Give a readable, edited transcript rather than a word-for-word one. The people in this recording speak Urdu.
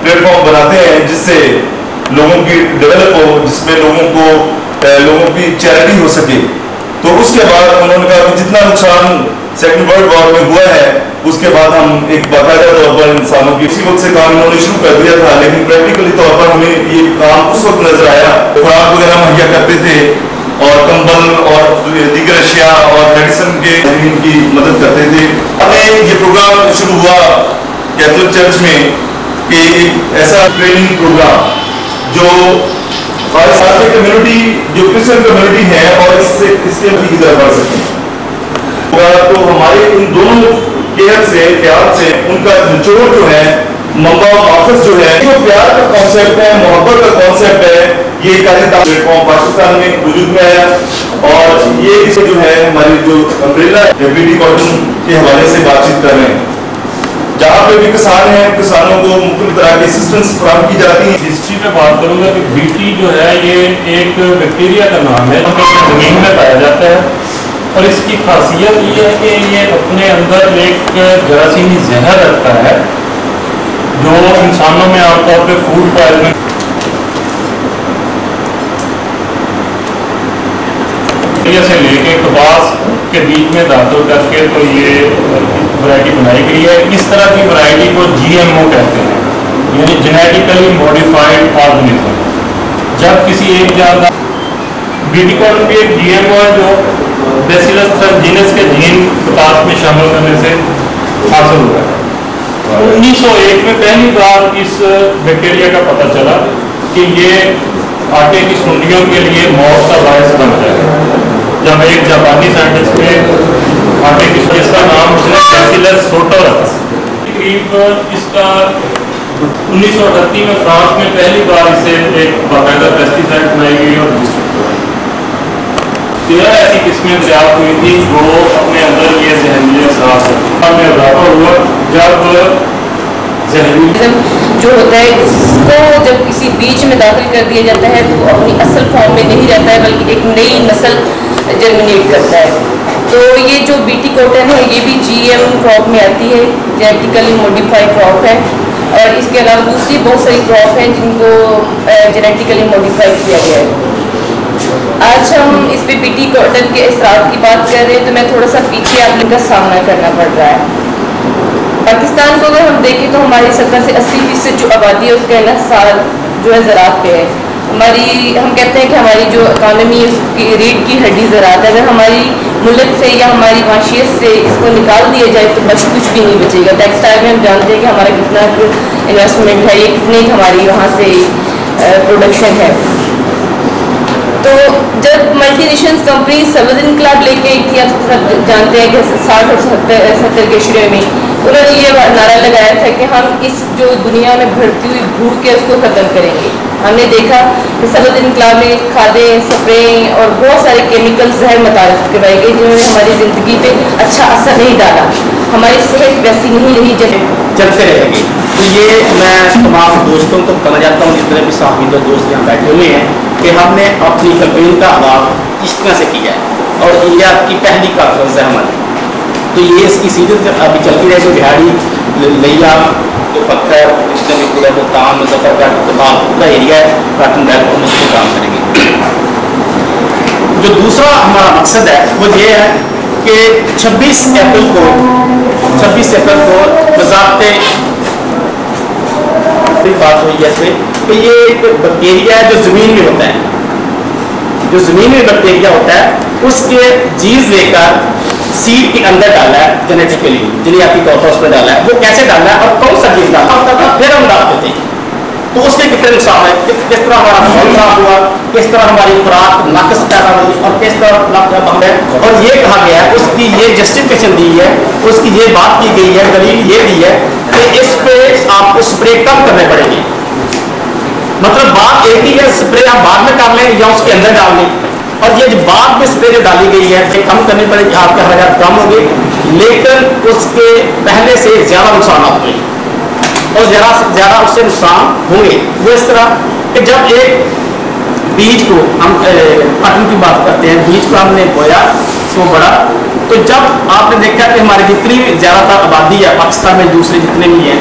پلیٹ فارم بناتے ہیں جس سے لوگوں کی ڈیولپ ہو, جس میں لوگوں کی چیریٹی ہو سکے. تو اس کے بعد انہوں نے کہا کہ جتنا نقصان سیکنڈ ورلڈ وار میں ہوا ہے اس کے بعد ہم ایک باقاعدہ طور پر انسانوں کی اسی وقت سے کام انہوں نے شروع کر دیا تھا, لیکن پریکٹیکلی طور پر ہمیں یہ کام اس وقت نظر آیا. خوراک وغیرہ مہیا کرتے تھے اور کمبل اور دیگر اشیاء اور میڈیسن کے کی مدد کرتے تھے. ہمیں یہ پروگرام شروع ہوا کیتھولک چرچ میں کہ ایک ایسا ٹریننگ پروگرام جو ساتھ کمیونٹی جو کرسچن کمیونٹی ہے اور اس کے کی طرف بڑھ سکیں. تو ہمارے ان دونوں کیئر سے خیال سے ان کا نچوڑ جو ہے منبع آفس جو ہے جو پیار کا کانسیپٹ ہے, محبت کا کانسیپٹ ہے, یہ پلیٹ فارم پاکستان میں وجود میں آیا. اور یہ اس جو ہے ہماری جو امبریلا بیٹی کاٹن کے حوالے سے بات چیت کر رہے ہیں. جہاں پہ بھی کسان ہیں کسانوں کو مختلف طرح کی اسسٹنس فراہم کی جاتی ہیں. ہسٹری میں بات کروں گا کہ بیٹی جو ہے یہ ایک بیکٹیریا کا نام ہے جو زمین میں پایا جاتا ہے اور اس کی خاصیت یہ ہے کہ یہ اپنے اندر ایک جراثیمی زہر رکھتا ہے جو انسانوں میں عام طور پہ فوڈ پوائزننگ سے لے کے کباس کے بیچ میں داخل کر کے تو یہ ورائٹی بنائی گئی ہے. اس طرح کی ورائٹی کو جی ایم او کہتے ہیں, یعنی جینیٹیکلی موڈیفائڈ آرگنزم. جب کسی ایک جانور بیٹی کاٹن بھی ایک جی ایم او ہے جو بیسیلس تھرنجینس کے جین کپاس میں شامل کرنے سے حاصل ہوا ہے. 1901 میں پہلی بار اس بیکٹیریا کا پتہ چلا کہ یہ آٹے کی سنڈیوں کے لیے موت کا باعث بن جائے. جب ایک جاپانی سائنٹسٹ نے آٹے کی اس کا نام بیسیلس سوٹورس, تقریب اس کا 1938 میں فرانس میں پہلی بار اسے ایک باقاعدہ پیسٹیسائڈ بنائی گئی اور رجسٹر کرائی. 13 ایسی قسمیں دریافت ہوئی تھی جو اپنے اندر یہ زہریلے اثرات میں اضافہ ہوا. جب جو ہوتا ہے اس کو جب کسی بیج میں داخل کر دیا جاتا ہے تو اپنی اصل فارم میں نہیں رہتا ہے بلکہ ایک نئی نسل جرمنیٹ کرتا ہے. تو یہ جو بیٹی کاٹن ہے یہ بھی جی ایم کراپ میں آتی ہے, جینیٹیکلی موڈیفائڈ کراپ ہے. اور اس کے علاوہ دوسری بہت ساری کراپ ہیں جن کو جینیٹیکلی موڈیفائی کیا گیا ہے. آج ہم اس پہ بیٹی کاٹن کے اثرات کی بات کر رہے ہیں تو میں تھوڑا سا پیچھے آپ کا سامنا کرنا پڑ رہا ہے. پاکستان کو اگر ہم دیکھیں تو ہماری 70 سے 80% جو آبادی ہے اس کا انحصار جو ہے زراعت پہ ہے. ہم کہتے ہیں کہ ہماری جو اکانومی ہے اس کی ریڑھ کی ہڈی زراعت ہے. اگر ہماری ملک سے یا ہماری معاشیت سے اس کو نکال دیا جائے تو بس کچھ بھی نہیں بچے گا. ٹیکسٹائل میں ہم جانتے ہیں کہ ہمارا کتنا انویسٹمنٹ ہے, یہ کتنی ہماری وہاں سے پروڈکشن ہے. تو جب ملٹی نیشنل کمپنی سبز انقلاب لے کے ایک تھی, آپ سب جانتے ہیں کہ 60 اور 70 کے شروع میں انہوں نے یہ نعرہ لگایا تھا کہ ہم اس جو دنیا میں بڑھتی ہوئی بھوک ہے اس کو ختم کریں گے. ہم نے دیکھا کہ سبز انقلاب میں کھادیں, اسپرے اور بہت سارے کیمیکل زہر متعارف کروائی گئی جنہوں نے ہماری زندگی پہ اچھا اثر نہیں ڈالا. ہماری صحت ویسی نہیں رہی جیسے چلتے رہے گی. تو یہ میں تمام دوستوں کو کہنا چاہتا ہوں جتنے بھی صحافی دوست یہاں بیٹھے ہوئے ہیں کہ ہم نے اپنی کمپین کا آغاز اس طرح سے کیا ہے اور یہ آپ کی پہلی کانفرنس ہے ہماری. تو یہ اس کی سیزن ابھی چلتی رہے گی. بہاڑی لیا جو پتھر اس میں بھی پورا جو کام مظفر کا تمام پورا ایریا ہے کاٹن بیگ کو اس پہ کام کریں گے. جو دوسرا ہمارا مقصد ہے وہ یہ ہے کہ 26 اپریل کو وزارت بات ہوئی جیسے کہ یہ ایک بیکٹیریا ہے جو زمین میں ہوتا ہے, جو زمین میں بیکٹیریا ہوتا ہے اس کے جیز لے کر سیڈ کے اندر ڈالا ہے, جینیٹیکلی جینیاتی طور پر اس پر ڈالا ہے. وہ کیسے ڈالنا ہے اور کون سا چیز ڈالنا ہے پھر ہم ڈالتے تھے. تو اس کے کتنے نقصان ہے, کس طرح ہمارا ماحول خراب ہوا, کس طرح ہماری خوراک ناقص پیدا ہوئی اور کس طرح ہم ہے. اور یہ کہا گیا ہے, اس کی یہ جسٹیفکیشن دی ہے, اس کی یہ بات کی گئی ہے, دلیل یہ دی ہے کہ اس پہ آپ کو اسپرے کم کرنے پڑیں گے. مطلب بات ایک ہی ہے, اسپرے آپ بعد میں کر لیں یا اس کے اندر ڈال لیں. اور یہ جو بعد میں اسپرے جو ڈالی گئی ہے یہ کم کرنے پڑے گی, آپ کے حالات کم ہوں گے لیکن اس کے پہلے سے زیادہ نقصانات ہوئے اور زیادہ اس سے نقصان ہوں گے. وہ اس طرح کہ جب ایک بیج کو ہم کاٹن کی بات کرتے ہیں, بیج کو ہم نے بویا وہ بڑا, تو جب آپ نے دیکھا کہ ہماری جتنی زیادہ تر آبادی ہے پاکستان میں دوسرے جتنے بھی ہیں